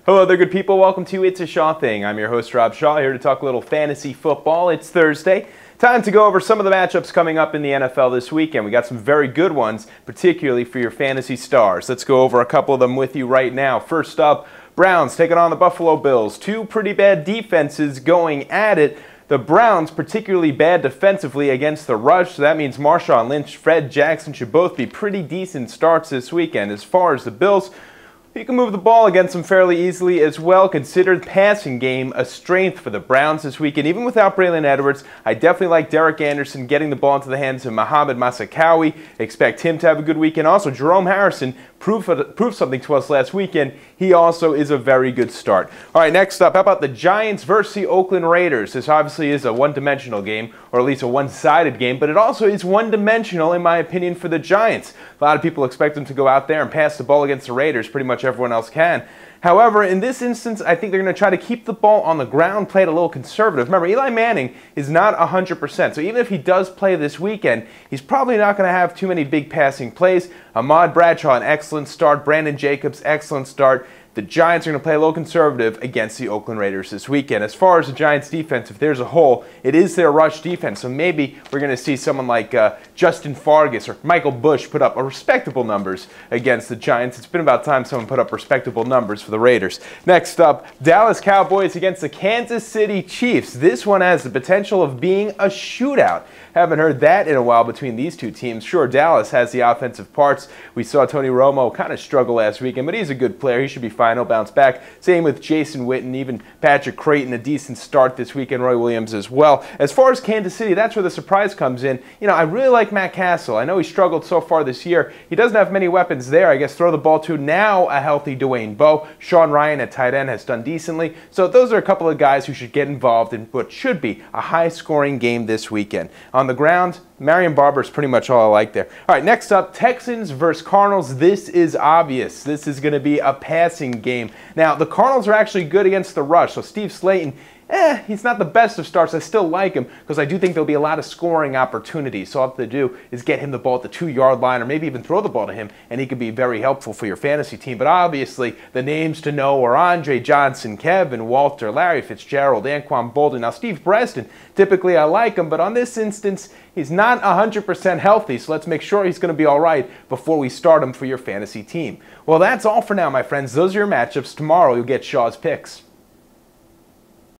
Hello there, good people. Welcome to It's a Shaw Thing. I'm your host, Rob Shaw, here to talk a little fantasy football. It's Thursday. Time to go over some of the matchups coming up in the NFL this weekend. We got some very good ones, particularly for your fantasy stars. Let's go over a couple of them with you right now. First up, Browns taking on the Buffalo Bills. Two pretty bad defenses going at it. The Browns particularly bad defensively against the rush, so that means Marshawn Lynch, Fred Jackson should both be pretty decent starts this weekend. As far as the Bills, you can move the ball against them fairly easily as well. Consider the passing game a strength for the Browns this weekend. Even without Braylon Edwards, I definitely like Derek Anderson getting the ball into the hands of Mohamed Massacawi. Expect him to have a good weekend. Also, Jerome Harrison proved something to us last weekend. He also is a very good start. All right, next up, how about the Giants versus the Oakland Raiders? This obviously is a one-dimensional game, or at least a one-sided game, but it also is one-dimensional, in my opinion, for the Giants. A lot of people expect them to go out there and pass the ball against the Raiders. Pretty much everyone else can. However, in this instance, I think they're going to try to keep the ball on the ground, play it a little conservative. Remember, Eli Manning is not 100%, so even if he does play this weekend, he's probably not going to have too many big passing plays. Ahmad Bradshaw, an excellent start. Brandon Jacobs, excellent start. The Giants are going to play a little conservative against the Oakland Raiders this weekend. As far as the Giants' defense, if there's a hole, it is their rush defense. So maybe we're going to see someone like Justin Fargas or Michael Bush put up respectable numbers against the Giants. It's been about time someone put up respectable numbers for the Raiders. Next up, Dallas Cowboys against the Kansas City Chiefs. This one has the potential of being a shootout. Haven't heard that in a while between these two teams. Sure, Dallas has the offensive parts. We saw Tony Romo kind of struggle last weekend, but he's a good player. He should be fine. He'll bounce back. Same with Jason Witten, even Patrick Creighton, a decent start this weekend. Roy Williams as well. As far as Kansas City, that's where the surprise comes in. You know, I really like Matt Castle. I know he struggled so far this year. He doesn't have many weapons there. I guess throw the ball to now a healthy Dwayne Bowe. Sean Ryan at tight end has done decently. So those are a couple of guys who should get involved in what should be a high-scoring game this weekend. On the ground, Marion Barber is pretty much all I like there. All right, next up, Texans versus Cardinals. This is obvious. This is going to be a passing game. Now, the Cardinals are actually good against the rush, so Steve Slayton, he's not the best of starts. I still like him because I do think there'll be a lot of scoring opportunities. So all I have to do is get him the ball at the 2-yard line or maybe even throw the ball to him, and he could be very helpful for your fantasy team. But obviously, the names to know are Andre Johnson, Kevin Walter, Larry Fitzgerald, Anquan Boldin. Now, Steve Preston, typically I like him, but on this instance, he's not 100% healthy, so let's make sure he's going to be all right before we start him for your fantasy team. Well, that's all for now, my friends. Those are your matchups. Tomorrow, you'll get Shaw's picks.